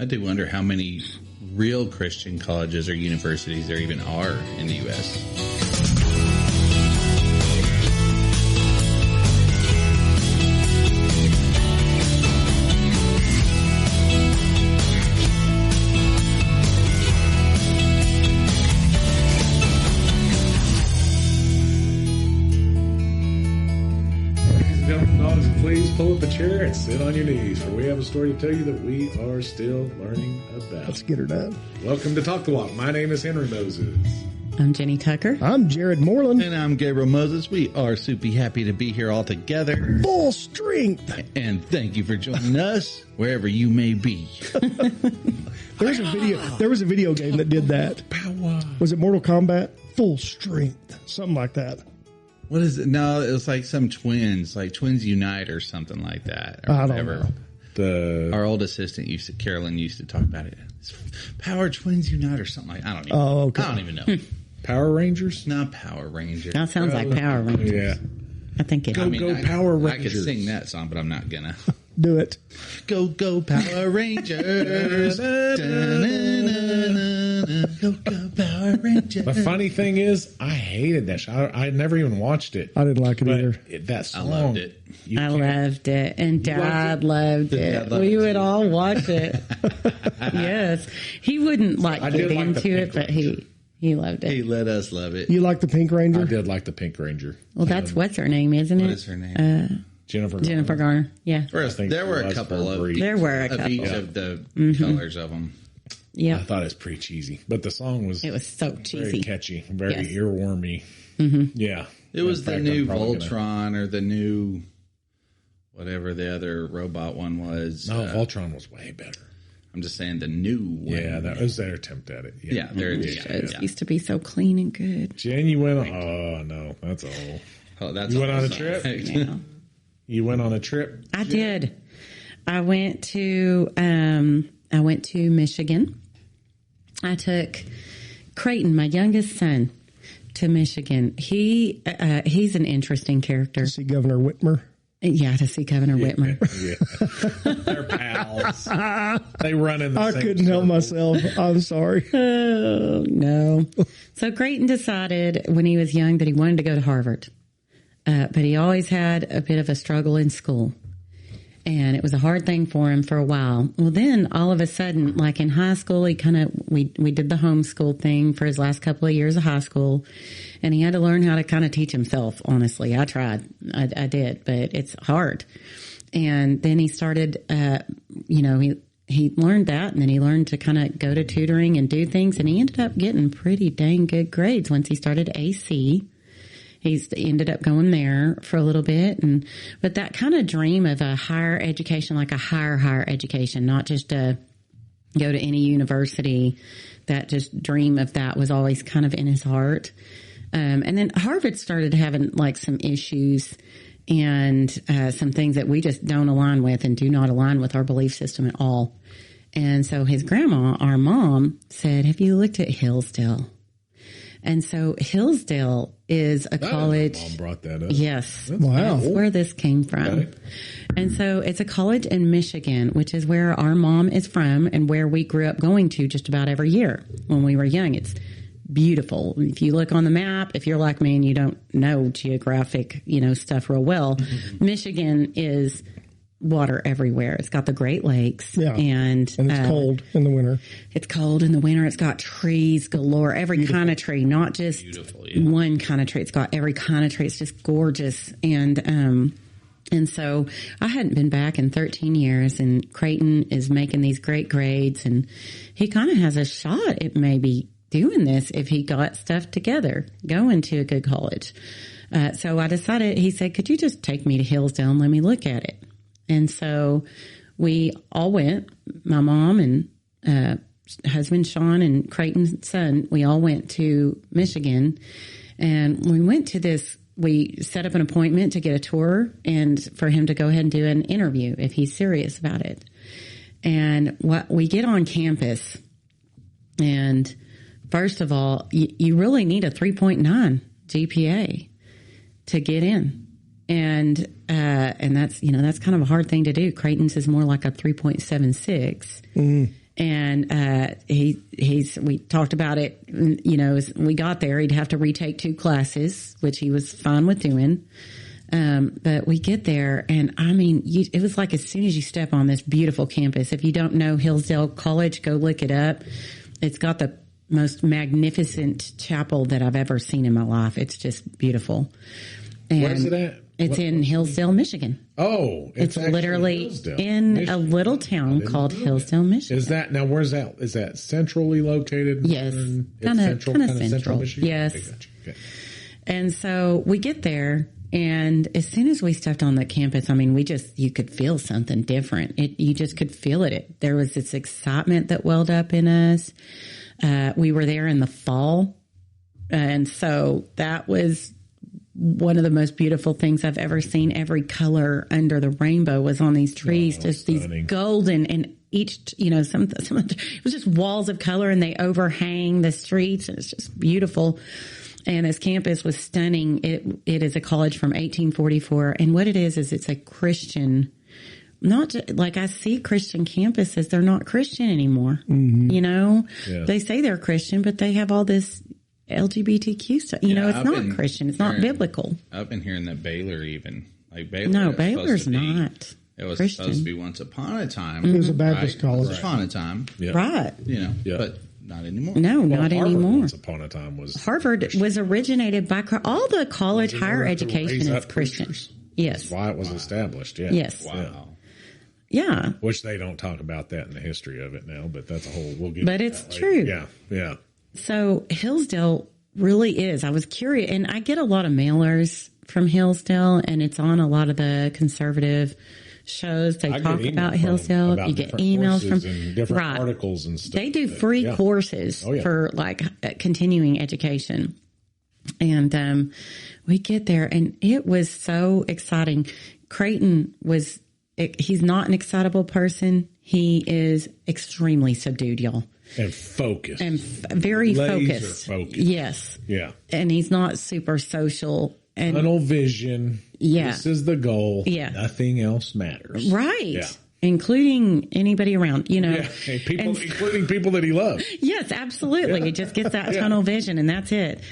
I do wonder how many real Christian colleges or universities there even are in the U.S. Please pull up a chair and sit on your knees, for we have a story to tell you that we are still learning about. Let's get her done. Welcome to Talk the Walk. My name is Henry Moses. I'm Jenny Tucker. I'm Jared Moreland. And I'm Gabriel Moses. We are super happy to be here all together. Full strength. And thank you for joining us, wherever you may be. There was a video game that did that. Power. Was it Mortal Kombat? Full strength. Something like that. What is it? No, it was like some twins, like Twins Unite or something like that. Or I don't know. Our old assistant Carolyn used to talk about it. It's Power Twins Unite or something like that. I don't even know. Power Rangers? Not Power Rangers. That sounds like Power Rangers. Yeah. I think it. Go Power Rangers. I could sing that song, but I'm not gonna. Do it. Go Power Rangers. Go Power Rangers. The funny thing is, I hated that show. I never even watched it. I didn't like it either. That song. I loved it. I loved it. And Dad loved it. We would all watch it. Yes. He wouldn't get into it, but he loved it. He let us love it. You like the Pink Ranger? I did like the Pink Ranger. Well, that's what's her name, isn't it? What is her name? Jennifer Garner. Yeah. There were a couple of each of the colors of them. Yeah. I thought it was pretty cheesy, but the song was so cheesy. Very catchy, very earwormy. Mm-hmm. Yeah. It was the new Voltron or the new whatever the other robot one was. No, Voltron was way better. I'm just saying the new one. Yeah, that was their attempt at it. Yeah, it used to be so clean and good. Jen, you went on... Oh, no, that's all. Oh, that's you went on a trip? Yeah. You went on a trip? I did. I went to Michigan. I took Creighton, my youngest son, to Michigan. He's an interesting character. To see Governor Whitmer? Yeah, to see Governor Whitmer. Yeah. They're pals. They run in the I same couldn't help myself. I'm sorry. Oh, no. So Creighton decided when he was young that he wanted to go to Harvard. But he always had a bit of a struggle in school. And it was a hard thing for him for a while. Well, then all of a sudden, like in high school, we did the homeschool thing for his last couple of years of high school. And he had to learn how to kind of teach himself, honestly. I tried. I did, but it's hard. And then he started, he learned that, and then he learned to kind of go to tutoring and do things. And he ended up getting pretty dang good grades once he started AC. He's ended up going there for a little bit. But that kind of dream of a higher education, like a higher education, not just to go to any university, that just dream of that was always kind of in his heart. And then Harvard started having like some issues and some things that we just don't align with and do not align with our belief system at all. And so his grandma, our mom, said, "Have you looked at Hillsdale?" And so Hillsdale is a college. Mom brought that up. Yes. Wow. That's where this came from. Okay. And so it's a college in Michigan, which is where our mom is from and where we grew up going to just about every year when we were young. It's beautiful. If you look on the map, if you're like me and you don't know geographic, stuff real well, Michigan is water everywhere. It's got the Great Lakes. Yeah. And it's cold in the winter. It's cold in the winter. It's got trees galore, every kind of tree, not just one kind of tree. It's got every kind of tree. It's just gorgeous. And so I hadn't been back in 13 years, and Creighton is making these great grades, and he kind of has a shot at maybe doing this if he got stuff together, going to a good college. So I decided, he said, "Could you just take me to Hillsdale and let me look at it?" And so we all went, my mom and husband Sean and Creighton's son, we all went to Michigan, and we went to this, we set up an appointment to get a tour and for him to go ahead and do an interview if he's serious about it. And what we get on campus, and first of all, you really need a 3.9 GPA to get in. And that's, that's kind of a hard thing to do. Creighton's is more like a 3.76. And we talked about it, as we got there, he'd have to retake 2 classes, which he was fine with doing. But we get there, and I mean, it was like as soon as you step on this beautiful campus, if you don't know Hillsdale College, go look it up. It's got the most magnificent chapel that I've ever seen in my life. It's just beautiful. And where's it at? It's in Hillsdale, Michigan. Oh, it's literally in Michigan. A little town called Hillsdale, Michigan. Is that now? Where's that? Is that centrally located? Yes, kind of central. Michigan? Yes. Okay, gotcha. Okay. And so we get there, and as soon as we stepped on the campus, I mean, you could feel something different. You just could feel it. There was this excitement that welled up in us. We were there in the fall, and so that was one of the most beautiful things I've ever seen. Every color under the rainbow was on these trees, just stunning. These golden, and each, some it was just walls of color, and they overhang the streets, and it's just beautiful. And this campus was stunning. It is a college from 1844, and what it is it's a Christian. Not like I see Christian campuses, they're not Christian anymore. Mm-hmm. They say they're Christian, but they have all this LGBTQ stuff. It's not Christian. It's not biblical. I've been hearing that Baylor even. Like Baylor. No, Baylor's not. It was Christian. supposed to be once upon a time. It was a Baptist college. Once upon a time. Yeah. Right. But not anymore. No, not Harvard anymore. Once upon a time was Harvard Christian. Was originated by all the college higher education is Christian. Preachers. Yes. That's why it was established. Yeah. Yes. Wow. Yeah. Which they don't talk about that in the history of it now, but that's a whole. We'll get. But it's true. Yeah. Yeah. So Hillsdale really is. I was curious, and I get a lot of mailers from Hillsdale, and it's on a lot of the conservative shows. They talk about Hillsdale. You get emails from different articles and stuff. They do free courses for like continuing education. And we get there, and it was so exciting. Creighton he's not an excitable person. He is extremely subdued, y'all. And focused. And very focused. Yes. Yeah. And he's not super social. And tunnel vision. Yeah. This is the goal. Yeah. Nothing else matters. Right. Yeah. Including anybody around, Yeah. Including people that he loves. Yes, absolutely. He just gets that tunnel vision, and that's it.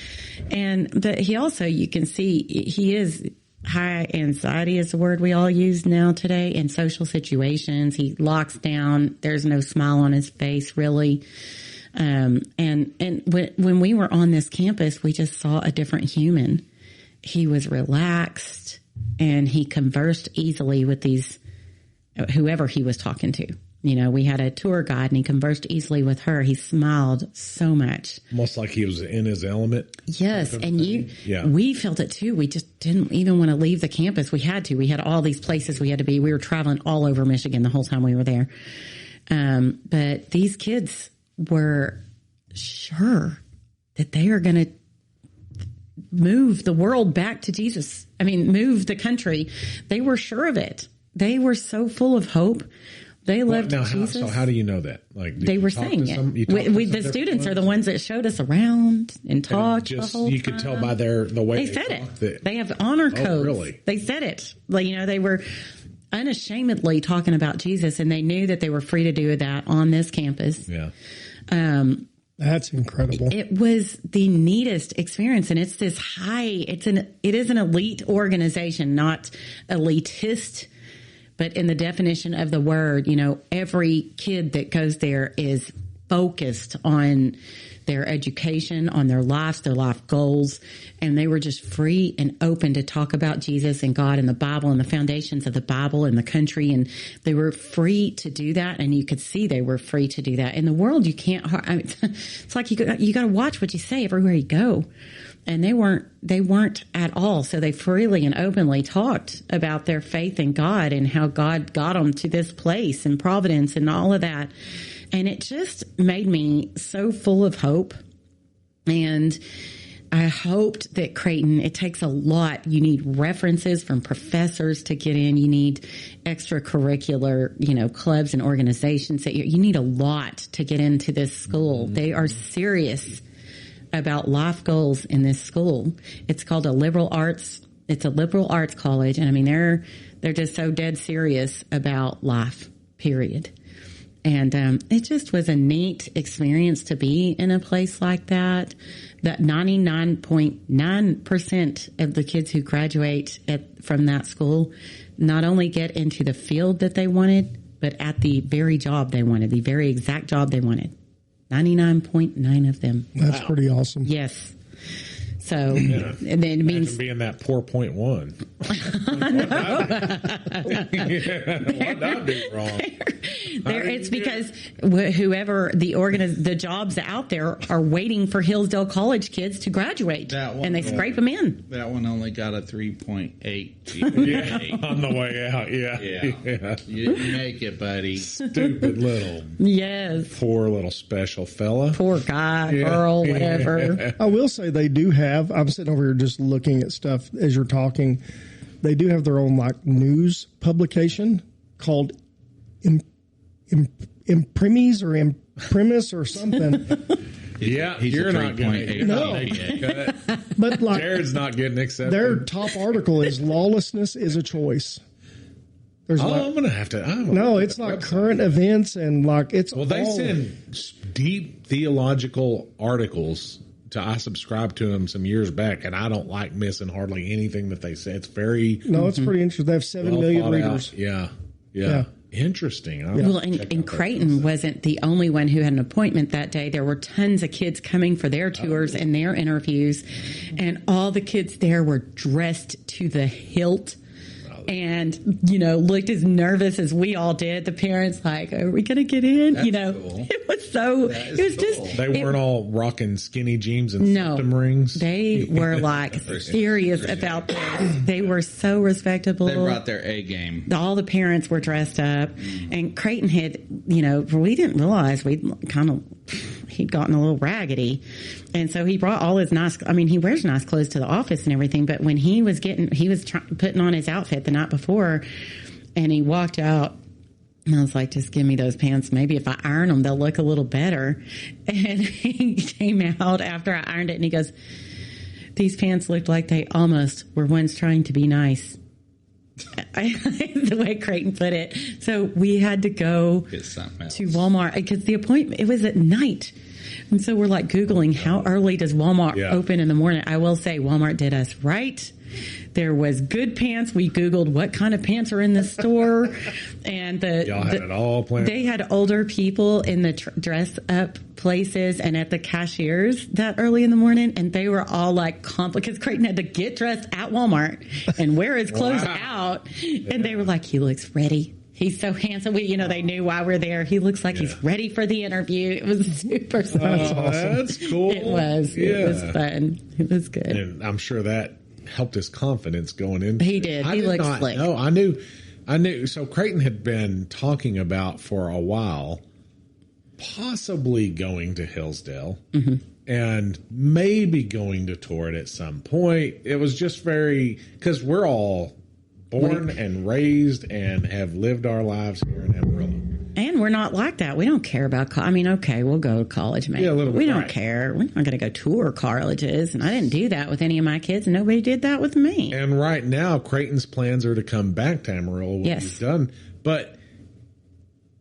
But he also, you can see, he is high anxiety is the word we all use now today in social situations. He locks down. There's no smile on his face, really. And when we were on this campus, we just saw a different human. He was relaxed, and he conversed easily with whoever he was talking to. We had a tour guide, and he conversed easily with her. He smiled so much. Almost like he was in his element. Yes. And we felt it too. We just didn't even want to leave the campus. We had to. We had all these places we had to be. We were traveling all over Michigan the whole time we were there. But these kids were sure that they are going to move the world back to Jesus. I mean, move the country. They were sure of it. They were so full of hope. They loved Jesus. So how do you know that? Like they were saying it. The students are the ones that showed us around and talked the whole time. You could tell by the way they said it. They have honor codes. Oh, really? They said it. They were unashamedly talking about Jesus, and they knew that they were free to do that on this campus. Yeah. That's incredible. It was the neatest experience, and it's this it is an elite organization, not elitist. But in the definition of the word, every kid that goes there is focused on their education, on their life goals. And they were just free and open to talk about Jesus and God and the Bible and the foundations of the Bible and the country. And they were free to do that. And you could see they were free to do that. In the world, you can't, it's like you got to watch what you say everywhere you go. And they weren't at all. So they freely and openly talked about their faith in God and how God got them to this place and providence and all of that. And it just made me so full of hope. And I hoped that Creighton, it takes a lot. You need references from professors to get in. You need extracurricular, clubs and organizations. You need a lot to get into this school. They are serious about life goals in this school. It's called a liberal arts. It's a liberal arts college. And I mean, they're just so dead serious about life, period. And it just was a neat experience to be in a place like that. That 99.9% of the kids who graduate from that school not only get into the field that they wanted, but at the very job they wanted, the very exact job they wanted. 99.9 of them. That's pretty awesome. Yes. So, and then it means being that poor 0.1. What I do wrong? It's because whoever the jobs out there are waiting for Hillsdale College kids to graduate, and they scrape them in. That one only got a 3.8. Yeah, on the way out. Yeah. You didn't make it, buddy. Stupid little, poor little special fella. Poor guy, girl, whatever. I will say they do have. I'm sitting over here just looking at stuff as you're talking. They do have their own like news publication called Imprimis or Imprimis or something. You're not going to. But like Jared's not getting accepted. Their top article is "Lawlessness is a Choice." There's I'm going to have to. No, it's like current events and like it's. Well, they send deep theological articles. I subscribed to them some years back, and I don't like missing hardly anything that they say. It's very it's pretty interesting. They have 7 million readers. Yeah. Interesting. Well, and Creighton wasn't the only one who had an appointment that day. There were tons of kids coming for their tours and their interviews, and all the kids there were dressed to the hilt. And, looked as nervous as we all did. The parents like, are we going to get in? That's cool. It was so, it was cool. Just. They weren't all rocking skinny jeans and septum rings. They were like serious about this. They were so respectable. They brought their A game. All the parents were dressed up. And Creighton had, we didn't realize he'd gotten a little raggedy. And so he brought all his he wears nice clothes to the office and everything. But when he was putting on his outfit the night before and he walked out, and I was like, just give me those pants. Maybe if I iron them, they'll look a little better. And he came out after I ironed it and he goes, these pants looked like they almost were once trying to be nice. The way Creighton put it. So we had to go to Walmart because the appointment, it was at night. And so we're like Googling how early does Walmart open in the morning. I will say Walmart did us right. There was good pants. We Googled what kind of pants are in the store. And y'all had it all planned. They had older people in the dress up places and at the cashiers that early in the morning. And they were all like, because Creighton had to get dressed at Walmart and wear his clothes out. And they were like, he looks ready. He's so handsome. They knew why we're there. He looks like he's ready for the interview. It was super fun. That's awesome. That's cool. It was. Yeah. It was fun. It was good. And I'm sure that helped his confidence going in. He did. He looked slick. No, I knew. So Creighton had been talking about for a while possibly going to Hillsdale and maybe going to tour it at some point. It was just because we're all born and raised and have lived our lives here in Amarillo. And we're not like that. We don't care about okay, we'll go to college, maybe. Yeah, a little bit. We don't care. We're not going to go tour colleges. And I didn't do that with any of my kids, and nobody did that with me. And right now, Creighton's plans are to come back to Amarillo. Yes. He's done. But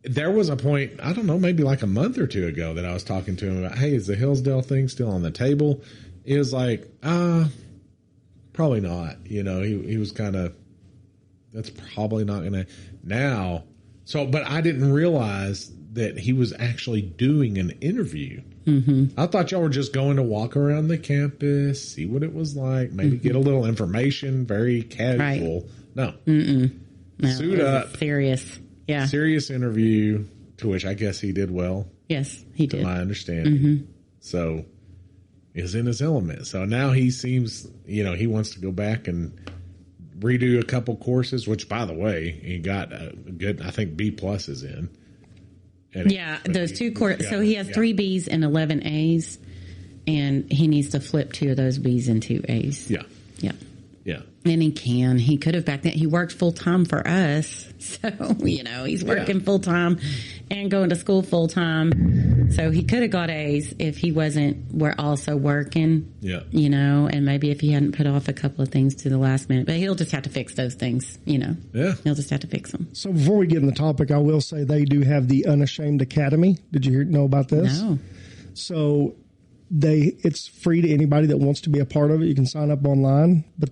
there was a point, I don't know, maybe like a month or two ago that I was talking to him about, hey, is the Hillsdale thing still on the table? He was like, probably not. He was kind of, that's probably not going to now. So, but I didn't realize that he was actually doing an interview. I thought y'all were just going to walk around the campus, see what it was like, maybe get a little information, very casual. Right. No, suit up. Serious. Yeah. Serious interview, to which I guess he did well. Yes, he did. My understanding. So, is in his element. So now he seems, he wants to go back and redo a couple courses, which, by the way, he got a good, I think, B+ is in. And those two courses. So he has 3 Bs and 11 As, and he needs to flip 2 of those Bs into As. Yeah. And he can. He could have back then. He worked full time for us, so he's working full time and going to school full time. So he could have got A's if he we're also working. Yeah. And maybe if he hadn't put off a couple of things to the last minute. But he'll just have to fix those things, Yeah. He'll just have to fix them. So before we get in the topic, I will say they do have the Unashamed Academy. Did you know about this? No. So it's free to anybody that wants to be a part of it. You can sign up online, but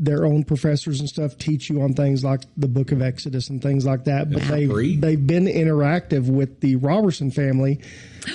their own professors and stuff teach you on things like the Book of Exodus and things like that. But they've been interactive with the Robertson family,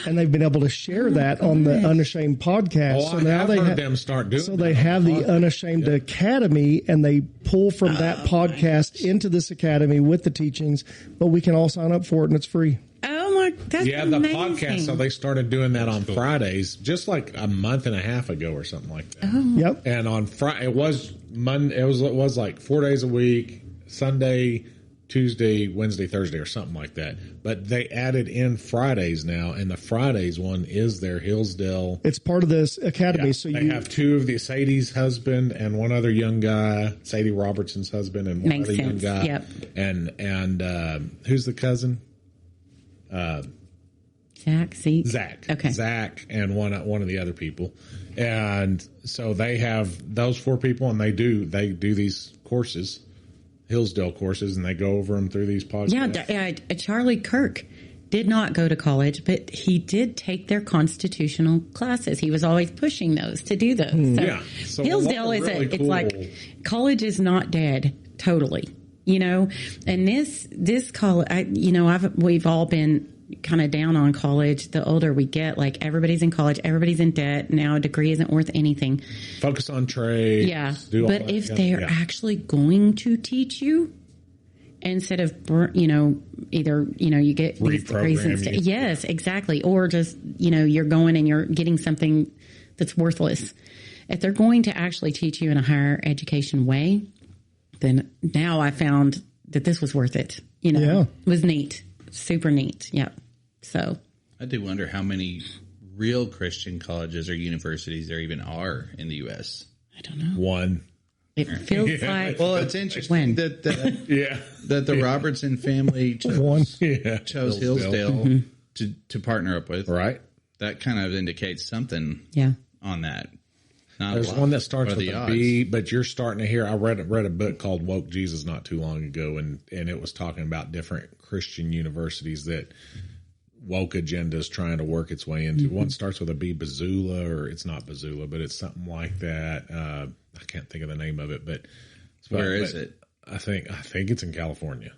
and they've been able to share that on the Unashamed podcast. So now they heard them start doing. So they have the Unashamed Academy, and they pull from that podcast into this academy with the teachings. But we can all sign up for it, and it's free. Oh my, that's the amazing. podcast. So they started doing that on Fridays, just like a month and a half ago or something like that. Oh. Yep. And on Friday, it was Monday. It was like 4 days a week: Sunday, Tuesday, Wednesday, Thursday, or something like that. But they added in Fridays now, and the Fridays one is their Hillsdale. It's part of this academy. Yeah, So they have two of Sadie's husband and one other young guy, Sadie Robertson's husband, and one Makes other sense. young guy. Yep. And who's the cousin? Zach. Okay. Zach and one of the other people. And so they have those 4 people, and they do these courses, Hillsdale courses, and they go over them through these podcasts. Yeah, Charlie Kirk did not go to college, but he did take their constitutional classes. He was always pushing those to do those. So Yeah. So Hillsdale really it's cool. like college is not dead totally, and this college, we've all been kind of down on college. The older we get, like everybody's in college, everybody's in debt. Now a degree isn't worth anything. Focus on trades. Yeah. But if they're actually going to teach you, instead of, either, you get these degrees instead. Yes, exactly. Or just, you're going and you're getting something that's worthless. If they're going to actually teach you in a higher education way, then now I found that this was worth it. It was neat. Super neat. Yeah. So I do wonder how many real Christian colleges or universities there even are in the U.S. I don't know. One. It feels like. Well, it's interesting that the Robertson family chose Hillsdale to partner up with. Right. That kind of indicates something. Yeah. On that. There's one that starts with a B, but you're starting to hear. I read a book called Woke Jesus not too long ago, and it was talking about different Christian universities that woke agenda is trying to work its way into. One starts with a B, Bazula, or it's not Bazula, but it's something like that. I can't think of the name of it, but where is it? I think it's in California,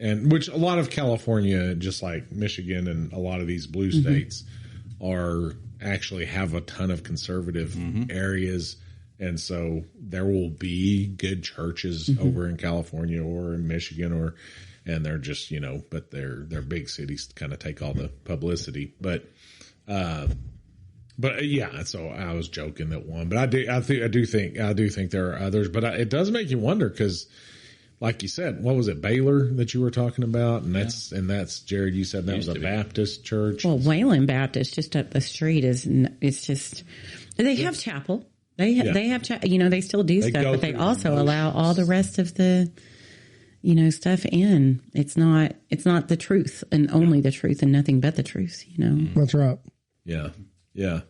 and which a lot of California, just like Michigan and a lot of these blue states, are actually have a ton of conservative areas, and so there will be good churches over in California or in Michigan, and they're just but they're big cities kind of take all the publicity, but yeah. So I was joking that one, but I do think there are others, but it does make you wonder because, like you said, what was it, Baylor that you were talking about? And that's Jared, you said that was a Baptist church. Well, Wayland Baptist just up the street it's just, they have chapel. They have, they still do stuff, but they also allow all the rest of the, stuff in. It's not the truth and only the truth and nothing but the truth, That's right. Yeah. Yeah.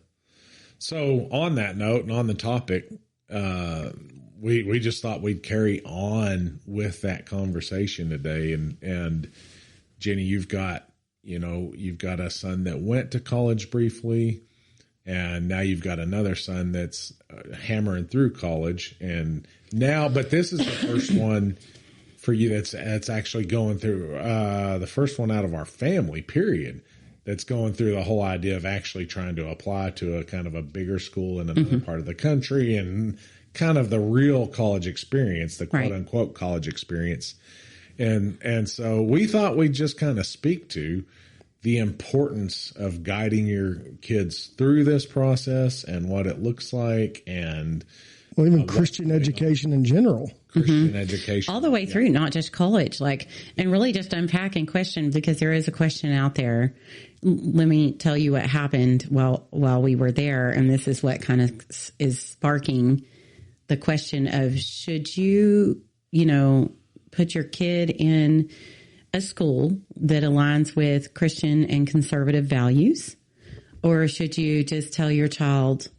So on that note and on the topic, we just thought we'd carry on with that conversation today. And Jenny, you've got a son that went to college briefly, and now you've got another son that's hammering through college. But this is the first one for you that's actually going through, the first one out of our family, period, that's going through the whole idea of actually trying to apply to a kind of a bigger school in another part of the country, and kind of the real college experience, the quote unquote college experience. And so we thought we'd just kind of speak to the importance of guiding your kids through this process and what it looks like, and even Christian education in general. Christian education. All the way through, not just college, and really just unpack and question, because there is a question out there. Let me tell you what happened while we were there. And this is what kind of is sparking the question of, should you, put your kid in a school that aligns with Christian and conservative values? Or should you just tell your child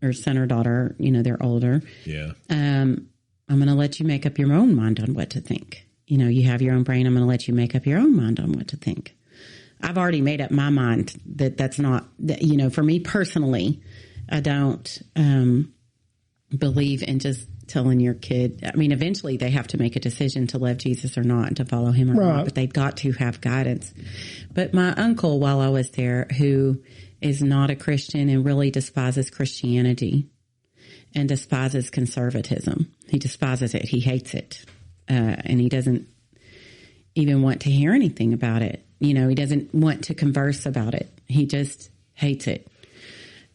or son or daughter, they're older. Yeah. I'm going to let you make up your own mind on what to think. You have your own brain. I'm going to let you make up your own mind on what to think. I've already made up my mind that's not, for me personally, I don't believe in just telling your kid. I mean, eventually they have to make a decision to love Jesus or not and to follow him or not, but they've got to have guidance. But my uncle, while I was there, who is not a Christian and really despises Christianity and despises conservatism. He despises it. He hates it. And he doesn't even want to hear anything about it. He doesn't want to converse about it. He just hates it.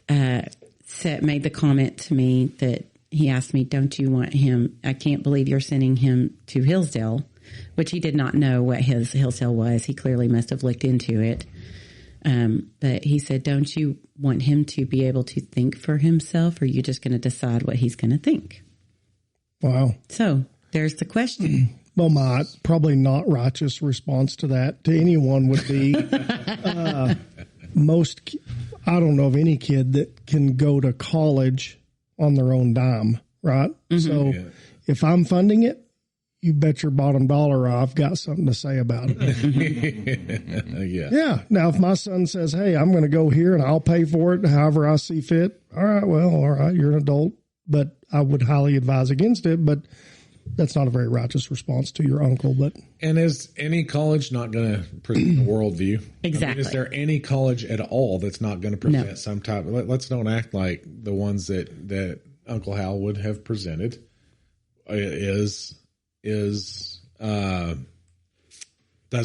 Made the comment to me that he asked me, don't you want him? I can't believe you're sending him to Hillsdale, which he did not know what his Hillsdale was. He clearly must have looked into it. But he said, don't you want him to be able to think for himself, or are you just going to decide what he's going to think? Wow. So there's the question. Well, my probably not righteous response to that to anyone would be I don't know of any kid that can go to college on their own dime, right? Mm-hmm. So if I'm funding it, you bet your bottom dollar I've got something to say about it. Yeah. Now, if my son says, hey, I'm going to go here and I'll pay for it however I see fit. All right, you're an adult, but I would highly advise against it. But that's not a very righteous response to your uncle. And is any college not going to present a worldview? Exactly. I mean, is there any college at all that's not going to present some type of, let's don't act like the ones that Uncle Hal would have presented doesn't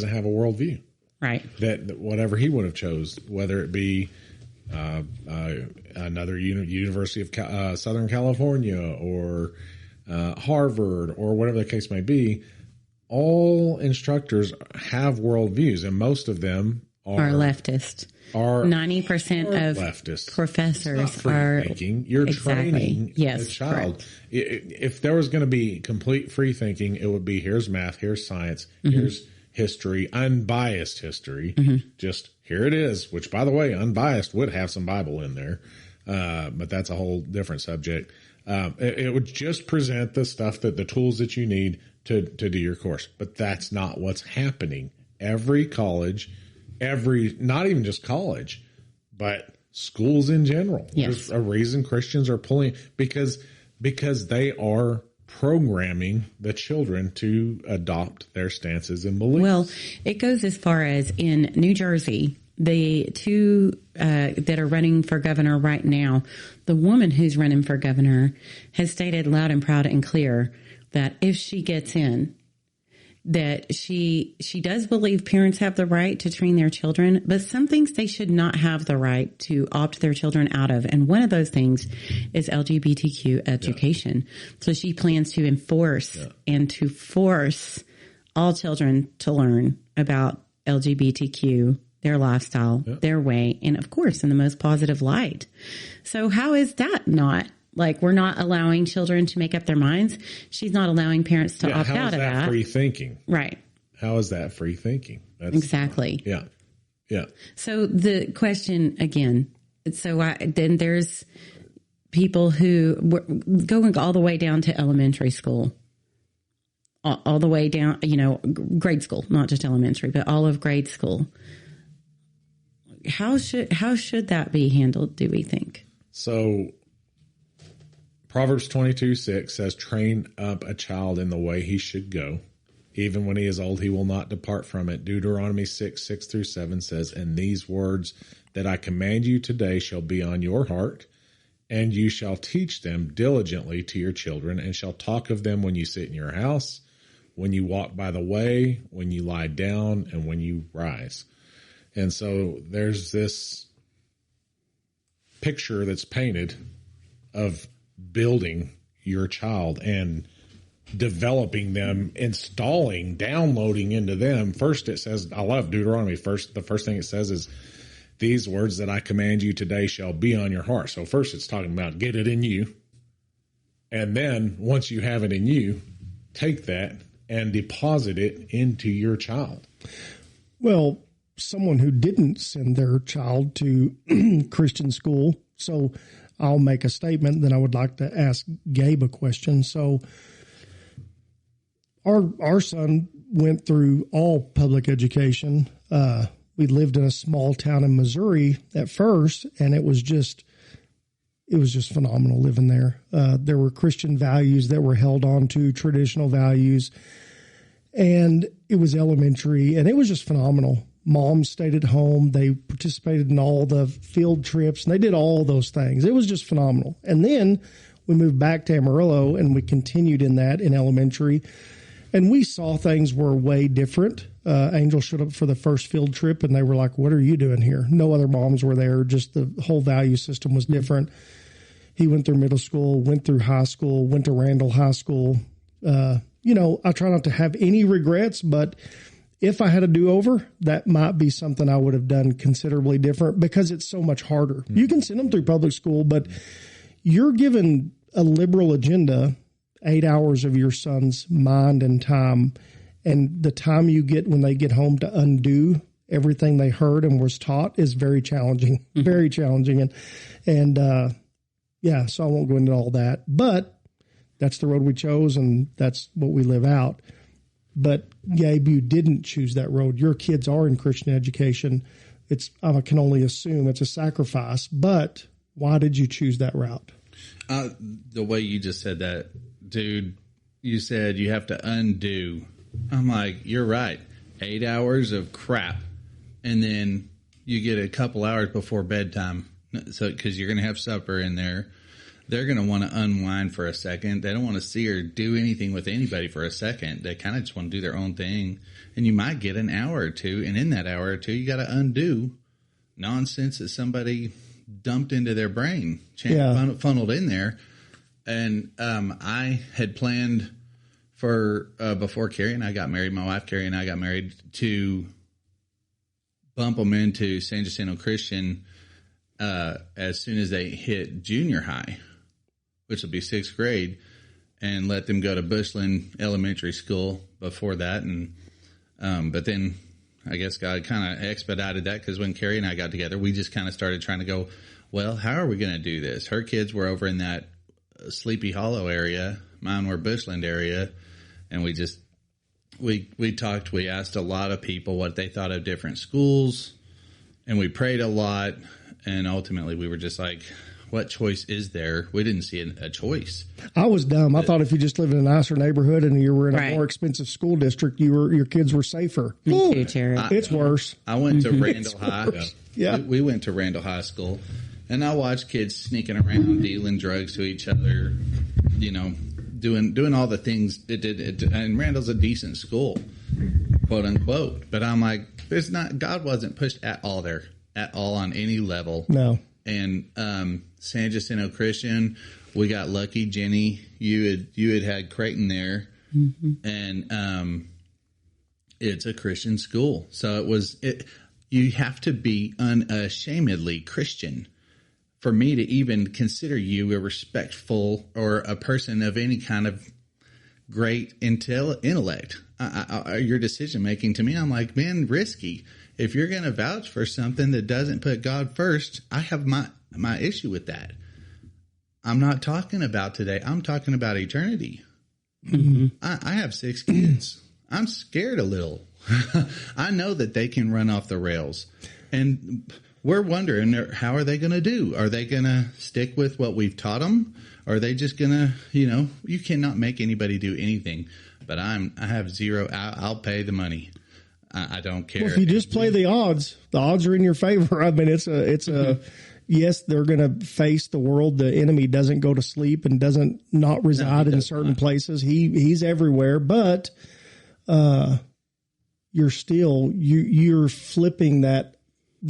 have a worldview, right? That whatever he would have chose, whether it be another University of Southern California or Harvard or whatever the case may be, all instructors have worldviews, and most of them are leftist. 90% of leftist professors are thinking. You're training a child. Correct. If there was going to be complete free thinking, it would be here's math, here's science, here's history, unbiased history. Just here it is. Which, by the way, unbiased would have some Bible in there, but that's a whole different subject. It would just present the stuff the tools that you need to do your course. But that's not what's happening. Every college, not even just college, but schools in general. Yes. There's a reason Christians are pulling because they are programming the children to adopt their stances and beliefs. Well, it goes as far as in New Jersey, the two that are running for governor right now, the woman who's running for governor has stated loud and proud and clear that if she gets in, that she does believe parents have the right to train their children, but some things they should not have the right to opt their children out of. And one of those things is LGBTQ education. Yeah. So she plans to enforce and to force all children to learn about LGBTQ, their lifestyle, their way, and of course, in the most positive light. So how is that not? Like, we're not allowing children to make up their minds. She's not allowing parents to opt out of that. How is that free thinking? Right. How is that free thinking? Exactly. Yeah. So the question again, then there's people who going all the way down to elementary school, all the way down, grade school, not just elementary, but all of grade school. How should that be handled, do we think? So Proverbs 22:6 says, train up a child in the way he should go. Even when he is old, he will not depart from it. Deuteronomy 6:6-7 says, and these words that I command you today shall be on your heart, and you shall teach them diligently to your children, and shall talk of them when you sit in your house, when you walk by the way, when you lie down, and when you rise. And so there's this picture that's painted of building your child and developing them, installing, downloading into them. First, it says, I love Deuteronomy. The first thing it says is, these words that I command you today shall be on your heart. So first it's talking about get it in you. And then once you have it in you, take that and deposit it into your child. Well, someone who didn't send their child to Christian school, so I'll make a statement, then I would like to ask Gabe a question. So our son went through all public education. We lived in a small town in Missouri at first, and it was just phenomenal living there. There were Christian values that were held on to, traditional values, and it was elementary, and it was just phenomenal. Moms stayed at home. They participated in all the field trips, and they did all those things. It was just phenomenal. And then we moved back to Amarillo, and we continued in that in elementary, and we saw things were way different. Angel showed up for the first field trip, and they were like, "What are you doing here?" No other moms were there. Just the whole value system was different. He went through middle school, went through high school, went to Randall High School. I try not to have any regrets, but if I had a do-over, that might be something I would have done considerably different because it's so much harder. Mm-hmm. You can send them through public school, but you're given a liberal agenda, 8 hours of your son's mind and time, and the time you get when they get home to undo everything they heard and was taught is very challenging, very challenging. So I won't go into all that, but that's the road we chose and that's what we live out. But Gabe, you didn't choose that road. Your kids are in Christian education. I can only assume it's a sacrifice, but why did you choose that route? The way you just said that, dude, you said you have to undo. I'm like, you're right. 8 hours of crap. And then you get a couple hours before bedtime. So, because you're going to have supper in there. They're going to want to unwind for a second. They don't want to see or do anything with anybody for a second. They kind of just want to do their own thing. And you might get an hour or two. And in that hour or two, you got to undo nonsense that somebody dumped into their brain, funneled in there. And I had planned for, before Carrie and I got married, my wife Carrie and I got married, to bump them into San Jacinto Christian as soon as they hit junior high, which will be 6th grade, and let them go to Bushland Elementary School before that. And but then I guess God kind of expedited that, because when Carrie and I got together, we just kind of started trying to go, well, how are we going to do this? Her kids were over in that Sleepy Hollow area. Mine were Bushland area. And we just, we talked, we asked a lot of people what they thought of different schools, and we prayed a lot. And ultimately we were just like, what choice is there? We didn't see a choice. I was dumb. I thought if you just lived in a nicer neighborhood and you were in a more expensive school district, your kids were safer. Me too, Terry. It's worse. I went to Randall High. Yeah. We went to Randall High School, and I watched kids sneaking around, dealing drugs to each other, doing all the things it did. And Randall's a decent school, quote unquote. But I'm like, God wasn't pushed at all there, at all on any level. No. And San Jacinto Christian, we got lucky. Jenny, you had Creighton there, and it's a Christian school, so you have to be unashamedly Christian for me to even consider you a respectful or a person of any kind of great intellect. Your decision making to me, I'm like, man, risky. If you're going to vouch for something that doesn't put God first, I have my issue with that. I'm not talking about today. I'm talking about eternity. Mm-hmm. I have 6 kids. I'm scared a little. I know that they can run off the rails. And we're wondering, how are they going to do? Are they going to stick with what we've taught them? Or are they just going to, you cannot make anybody do anything. But I have zero. I'll pay the money. I don't care. Well, if you just play the odds are in your favor. I mean, it's a yes, they're going to face the world. The enemy doesn't go to sleep and doesn't not reside in certain places. He's everywhere, but you're flipping that.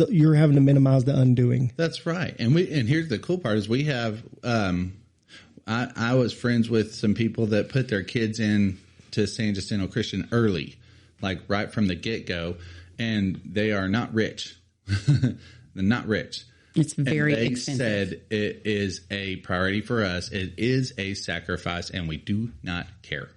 You're having to minimize the undoing. That's right. And here's the cool part is we have. I was friends with some people that put their kids in to San Jacinto Christian early, like right from the get-go, and they are not rich. They're not rich. It's very expensive. expensive. Said it is a priority for us. It is a sacrifice, and we do not care.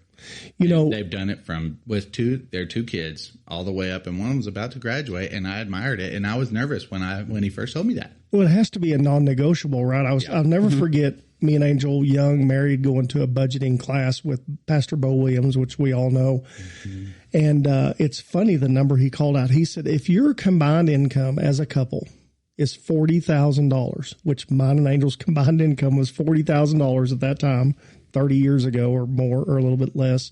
You know, They've done it with their two kids all the way up, and one of them was about to graduate, and I admired it, and I was nervous when he first told me that. well, it has to be a non-negotiable, right? I'll never forget me and Angel, young, married, going to a budgeting class with Pastor Bo Williams, which we all know. Mm-hmm. And it's funny, the number he called out. He said, if your combined income as a couple is $40,000, which mine and Angel's combined income was $40,000 at that time, 30 years ago or more, or a little bit less.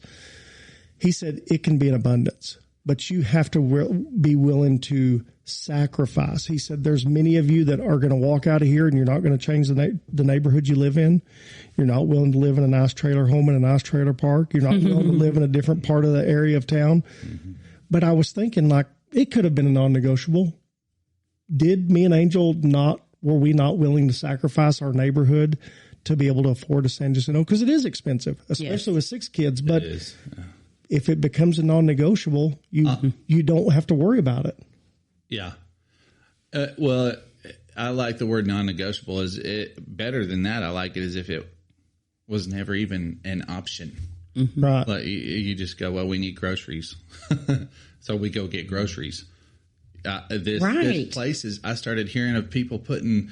He said it can be an abundance, but you have to be willing to sacrifice. He said there's many of you that are going to walk out of here and you're not going to change the neighborhood you live in. You're not willing to live in a nice trailer home in a nice trailer park. You're not willing to live in a different part of the area of town. Mm-hmm. But I was thinking, like, it could have been a non-negotiable. Did me and Angel were we not willing to sacrifice our neighborhood to be able to afford a San Jacinto? Because it is expensive, especially with 6 kids. But if it becomes a non-negotiable, you don't have to worry about it. Yeah. Well, I like the word non-negotiable. Is it better than that? I like it as if it was never even an option. Mm-hmm. Right. Like you just go, well, we need groceries. So we go get groceries. This places, I started hearing of people putting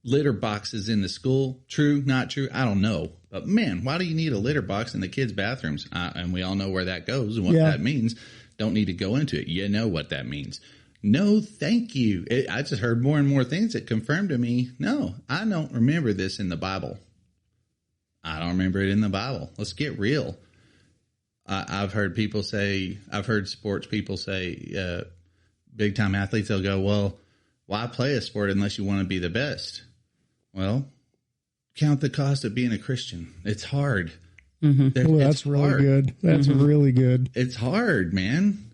litter boxes in the school. True, not true, I don't know. But man, why do you need a litter box in the kids' bathrooms? And we all know where that goes and what that means. Don't need to go into it. You know what that means. No, thank you. I just heard more and more things that confirmed to me, no, I don't remember this in the Bible. I don't remember it in the Bible. Let's get real. I've heard sports people say, big time athletes, they'll go, well, why play a sport unless you want to be the best? Well, count the cost of being a Christian. It's hard. Mm-hmm. Well, that's really good. That's really good. It's hard, man.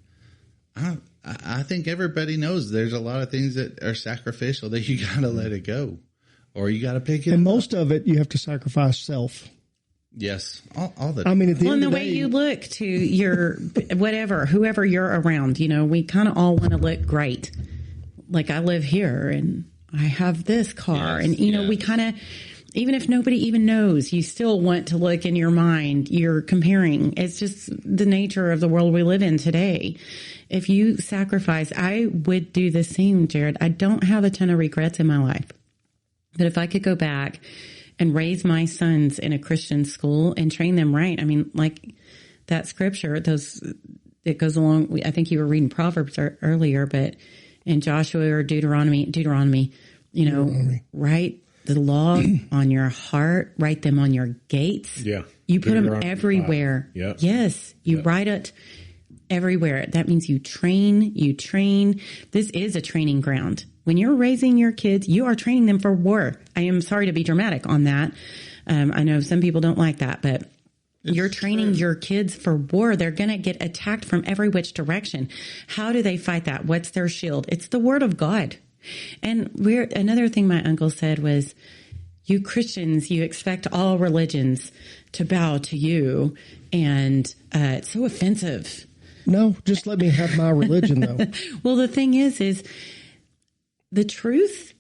I think everybody knows there's a lot of things that are sacrificial that you got to let it go, or you got to pick it. And up. most of it, you have to sacrifice self. Yes, all the. I mean, at the end of the way you look to your whoever you're around, we kind of all want to look great. Like I live here and I have this car, and we kind of, even if nobody even knows, you still want to look in your mind. You're comparing. It's just the nature of the world we live in today. If you sacrifice, I would do the same, Jared. I don't have a ton of regrets in my life, but if I could go back and raise my sons in a Christian school and train them right. I mean, like that scripture, it goes along. I think you were reading Proverbs earlier, but in Joshua or Deuteronomy, write the law on your heart, write them on your gates. Yeah. You put them everywhere. Yeah. Yes. You write it everywhere. That means you train. This is a training ground. When you're raising your kids, you are training them for war. I am sorry to be dramatic on that. I know some people don't like that, but you're training your kids for war. They're going to get attacked from every which direction. How do they fight that? What's their shield? It's the word of God. And another thing my uncle said was, you Christians, you expect all religions to bow to you. And it's so offensive. No, just let me have my religion, though. Well, the thing is the truth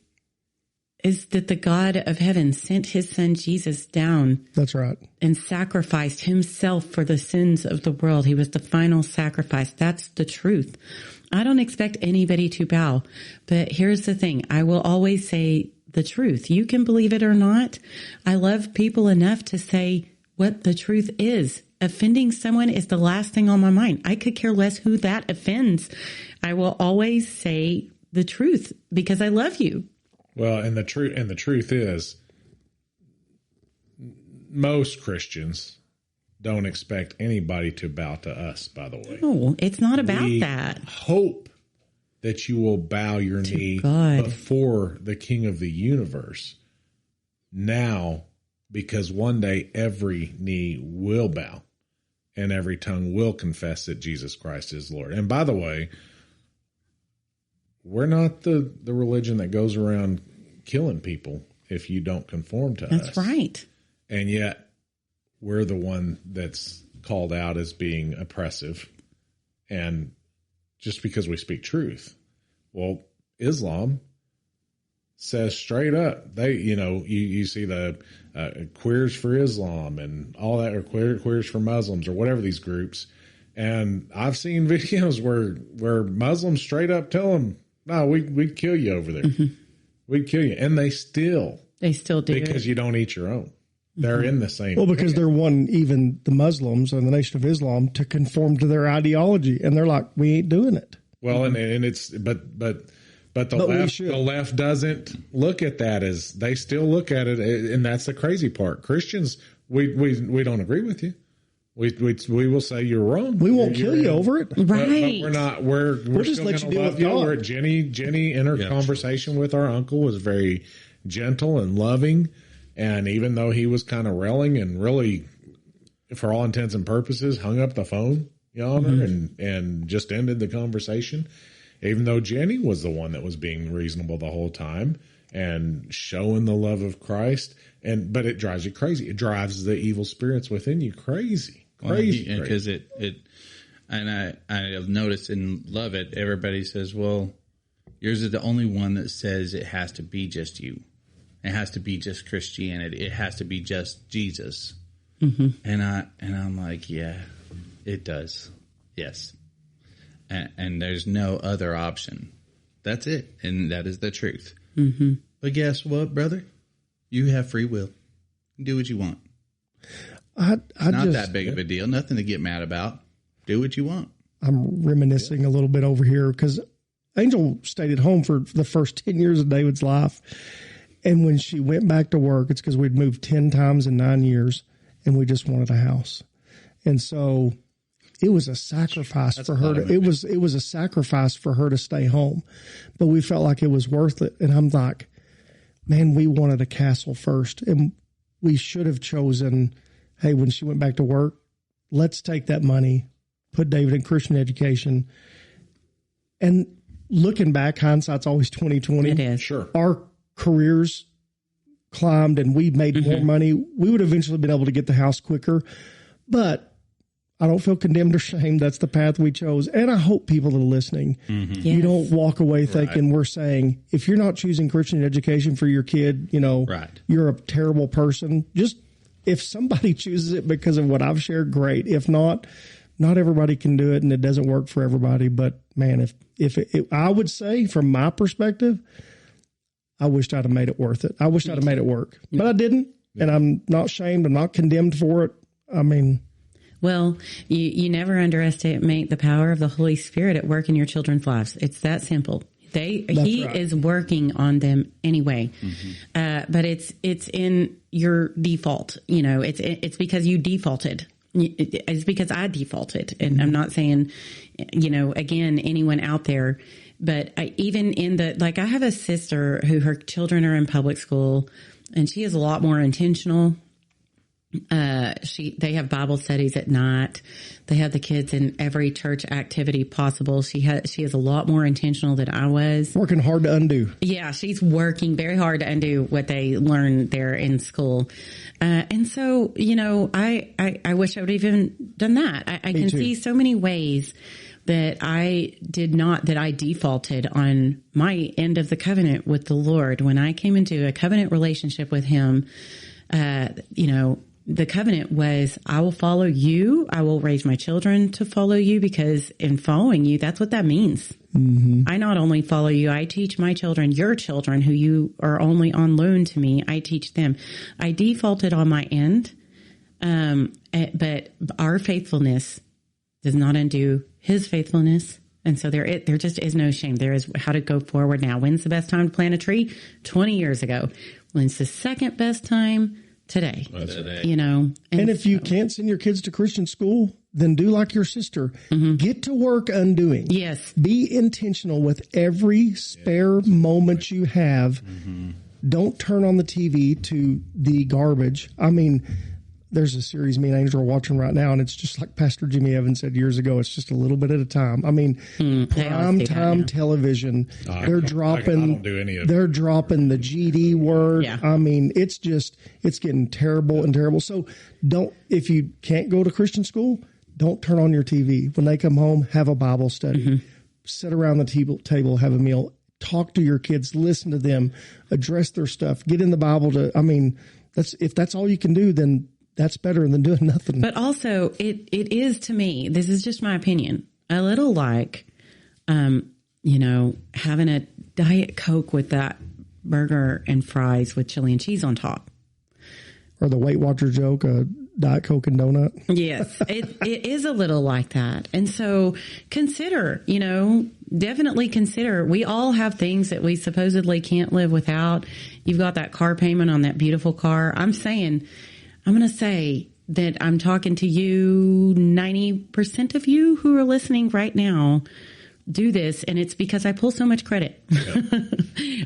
is that the God of heaven sent his son Jesus down. That's right. And sacrificed himself for the sins of the world. He was the final sacrifice. That's the truth. I don't expect anybody to bow, but here's the thing. I will always say the truth. You can believe it or not. I love people enough to say what the truth is. Offending someone is the last thing on my mind. I could care less who that offends. I will always say the truth because I love you. Well, and the truth is, most Christians don't expect anybody to bow to us, by the way. No, it's not about that. Hope that you will bow your knee God before the King of the universe now, because one day every knee will bow and every tongue will confess that Jesus Christ is Lord. And by the way, we're not the religion that goes around killing people if you don't conform to us. That's right. And yet we're the one that's called out as being oppressive. And just because we speak truth. Well, Islam says straight up, you see the Queers for Islam and all that, or Queers for Muslims, or whatever these groups. And I've seen videos where Muslims straight up tell them, no, we'd kill you over there. Mm-hmm. We'd kill you. And they still do, because you don't eat your own. They're in the same. Well, because they're wanting even the Muslims and the Nation of Islam to conform to their ideology, and they're like, we ain't doing it. Well, and it's but the left doesn't look at that as, they still look at it, and that's the crazy part. Christians, we don't agree with you. We will say you're wrong. We won't kill you over it, right? But we're not. We're just let you do love you. Where Jenny in her conversation with our uncle was very gentle and loving. And even though he was kind of railing and really, for all intents and purposes, hung up the phone on her and just ended the conversation, even though Jenny was the one that was being reasonable the whole time and showing the love of Christ. But it drives you crazy. It drives the evil spirits within you crazy. Because and I have noticed and love it. Everybody says, well, yours is the only one that says it has to be just you. It has to be just Christianity. It has to be just Jesus. Mm-hmm. And I'm like, yeah, it does. Yes. And there's no other option. That's it. And that is the truth. Mm-hmm. But guess what, brother? You have free will. You do what you want. Not that big of a deal. Nothing to get mad about. Do what you want. I'm reminiscing a little bit over here because Angel stayed at home for the first 10 years of David's life. And when she went back to work, it's because we'd moved 10 times in 9 years and we just wanted a house. And so it was a sacrifice for her. It was a sacrifice for her to stay home, but we felt like it was worth it. And I'm like, man, we wanted a castle first, and we should have chosen, hey, when she went back to work, let's take that money, put David in Christian education. And looking back, hindsight's always 20/20. It is. Sure. Our careers climbed and we made more money. We would eventually been able to get the house quicker, but I don't feel condemned or shamed. That's the path we chose. And I hope people that are listening, you don't walk away thinking we're saying, if you're not choosing Christian education for your kid, you're a terrible person. Just if somebody chooses it because of what I've shared, great. If not everybody can do it and it doesn't work for everybody. But man, if I would say from my perspective, I wished I'd have made it worth it. I wished I'd have made it work, but I didn't. And I'm not shamed. I'm not condemned for it. I mean, well, you never underestimate the power of the Holy Spirit at work in your children's lives. It's that simple. He is working on them anyway. Mm-hmm. But it's in your default. It's because you defaulted. It's because I defaulted. And I'm not saying, again, anyone out there, but even I have a sister who her children are in public school and she is a lot more intentional. They have Bible studies at night. They have the kids in every church activity possible. She is a lot more intentional than I was. Working hard to undo. Yeah, she's working very hard to undo what they learned there in school. And so, I wish I would have even done that. I can see so many ways that I defaulted on my end of the covenant with the Lord. When I came into a covenant relationship with him, the covenant was, I will follow you. I will raise my children to follow you, because in following you, that's what that means. Mm-hmm. I not only follow you, I teach my children, your children, who you are only on loan to me. I teach them. I defaulted on my end. But our faithfulness does not undo his faithfulness. And so there just is no shame. There is how to go forward now. When's the best time to plant a tree? 20 years ago. When's the second best time? Today. And if you can't send your kids to Christian school, then do like your sister. Mm-hmm. Get to work undoing. Yes. Be intentional with every spare moment you have. Mm-hmm. Don't turn on the TV to the garbage. I mean, there's a series me and Angel are watching right now, and it's just like Pastor Jimmy Evans said years ago. It's just a little bit at a time. I mean, prime time television. They're dropping. I don't do any of it. They're dropping the GD word. Yeah. I mean, it's getting terrible and terrible. So if you can't go to Christian school, don't turn on your TV. When they come home, have a Bible study. Mm-hmm. Sit around the table, have a meal. talk to your kids, listen to them, address their stuff, get in the Bible if that's all you can do, then that's better than doing nothing. But also it is, to me, this is just my opinion, a little like, having a Diet Coke with that burger and fries with chili and cheese on top. Or the Weight Watcher joke, Diet Coke and donut. Yes, it is a little like that. And so consider, definitely consider, we all have things that we supposedly can't live without. You've got that car payment on that beautiful car. I'm going to say that I'm talking to you, 90% of you who are listening right now do this, and it's because I pull so much credit. Yeah.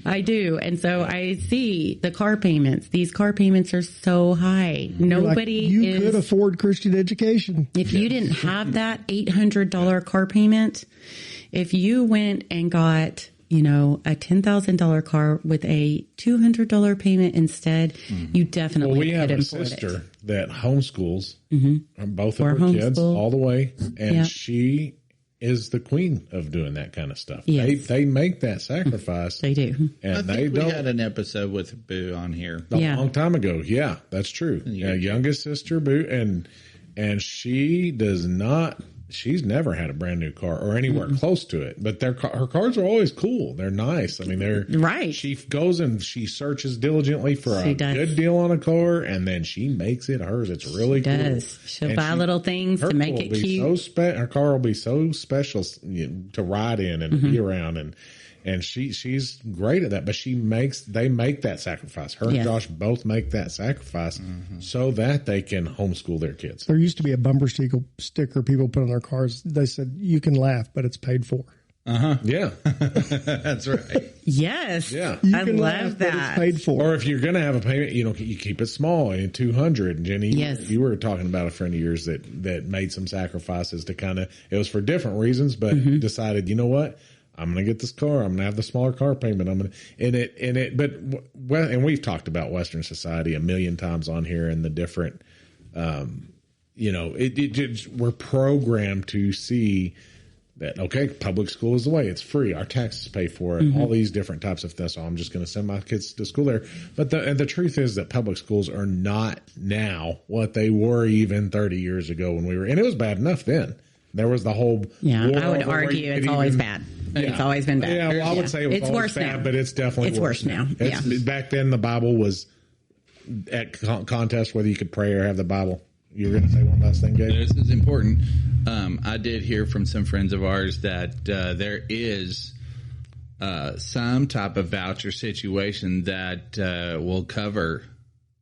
I do. And so I see the car payments. These car payments are so high. Nobody could afford Christian education. If you didn't have that $800 car payment, if you went and got, a $10,000 car with a $200 payment instead, you definitely we have could a afford sister it. that homeschools both of her kids all the way, and she is the queen of doing that kind of stuff. Yes. They make that sacrifice. They do. And I think we had an episode with Boo on here a long time ago. Yeah, that's true. Youngest sister, Boo, and she does not. She's never had a brand new car or anywhere close to it. But her cars are always cool. They're nice. I mean, they're right. She goes and she searches diligently for a good deal on a car, and then she makes it hers. It's really cool. She'll buy little things to make it cute. Her car will be so special to ride in and be around, and she's great at that. But they make that sacrifice. Her and Josh both make that sacrifice so that they can homeschool their kids. There used to be a bumper sticker people put on their cars. They said, "You can laugh, but it's paid for." Yeah. That's right. Yes. Yeah. I love that. It's paid for. Or if you're going to have a payment, you keep it small, 200. Jenny, you were talking about a friend of yours that made some sacrifices to it was for different reasons, but decided, you know what? I'm going to get this car. I'm going to have the smaller car payment. And we've talked about Western society a million times on here and the different, we're programmed to see that, okay, public school is the way. It's free. Our taxes pay for it. All these different types of things. So I'm just going to send my kids to school there. But the truth is that public schools are not now what they were even 30 years ago when we were, and it was bad enough then. There was the whole I would argue it's always bad. Yeah. It's always been bad. Yeah, well, I would say it was always bad, but it's definitely worse now. Back then, the Bible was at contest whether you could pray or have the Bible. You were going to say one last thing, Gabe? This is important. I did hear from some friends of ours that there is some type of voucher situation that will cover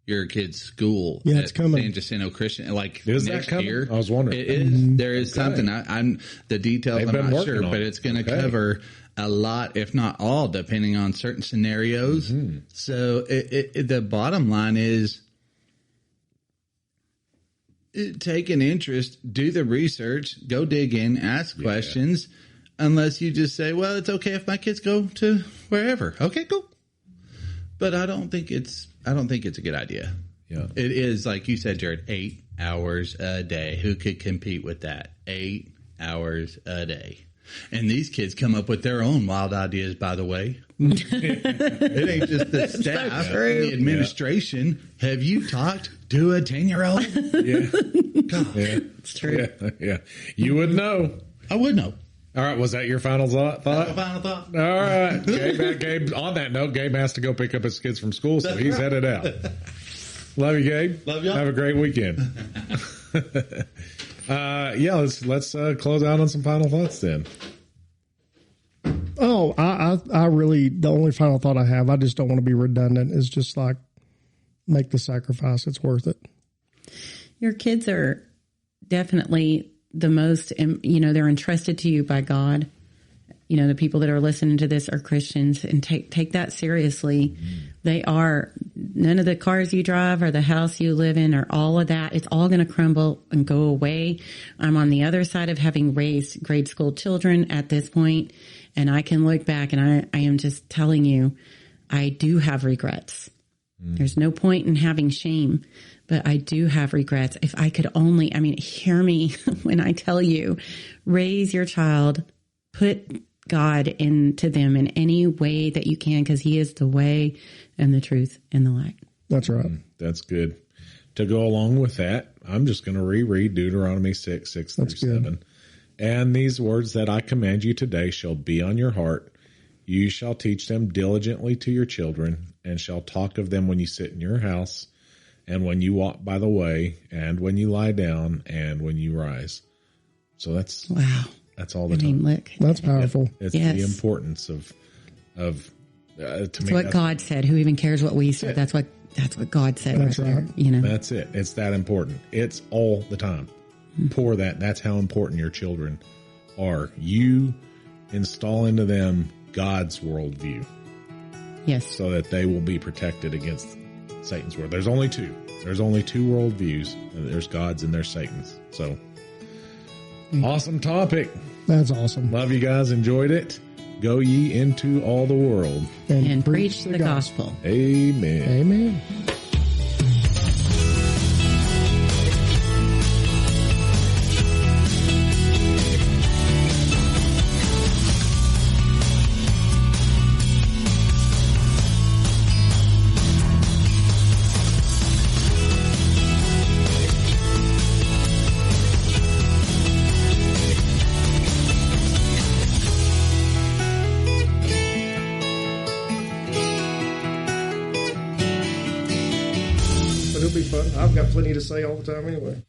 your kid's school. Yeah, it's coming. San Jacinto Christian, is next that coming? year. I was wondering. It is. There is something. I'm the details. I'm not sure, but it's going to cover a lot, if not all, depending on certain scenarios. So the bottom line is take an interest, do the research, go dig in, ask questions. Unless you just say, "Well, it's okay if my kids go to wherever." Okay, cool. But I don't think it's a good idea. Yeah. It is, like you said, Jared, 8 hours a day. Who could compete with that? 8 hours a day. And these kids come up with their own wild ideas, by the way. It ain't just the staff and the administration. Have you talked to a 10-year-old? Yeah. God. Yeah. It's true. Yeah. You would know. I would know. All right, was that your final thought? Final thought. All right. Gabe, on that note, Gabe has to go pick up his kids from school, so he's headed out. Love you, Gabe. Love you. Have a great weekend. Let's close out on some final thoughts then. Oh, I really, the only final thought I have, I just don't want to be redundant, is just like, make the sacrifice. It's worth it. Your kids are definitely the most, they're entrusted to you by God. The people that are listening to this are Christians, and take that seriously. They are, none of the cars you drive or the house you live in or all of that, it's all going to crumble and go away. I'm on the other side of having raised grade school children at this point, and I can look back and I am just telling you, I do have regrets. There's no point in having shame, but I do have regrets. If I could only, hear me when I tell you, raise your child, put God into them in any way that you can, because he is the way and the truth and the light. That's right. That's good. To go along with that, I'm just going to reread Deuteronomy 6 through 7. And these words that I command you today shall be on your heart. You shall teach them diligently to your children, and shall talk of them when you sit in your house, and when you walk by the way, and when you lie down, and when you rise. So that's all the time. Look, That's powerful. It's the importance of to it's me. what God said. Who even cares what we said? That's what God said. That's right. right. There, you know, That's it. It's that important. It's all the time. Pour that. That's how important your children are. You install into them God's worldview, yes. so that they will be protected against Satan's world. There's only two. There's only two worldviews. There's God's and there's Satan's. So awesome topic. That's awesome. Love you guys. Enjoyed it. Go ye into all the world And preach the gospel. Amen. Amen. But it'll be fun. I've got plenty to say all the time anyway.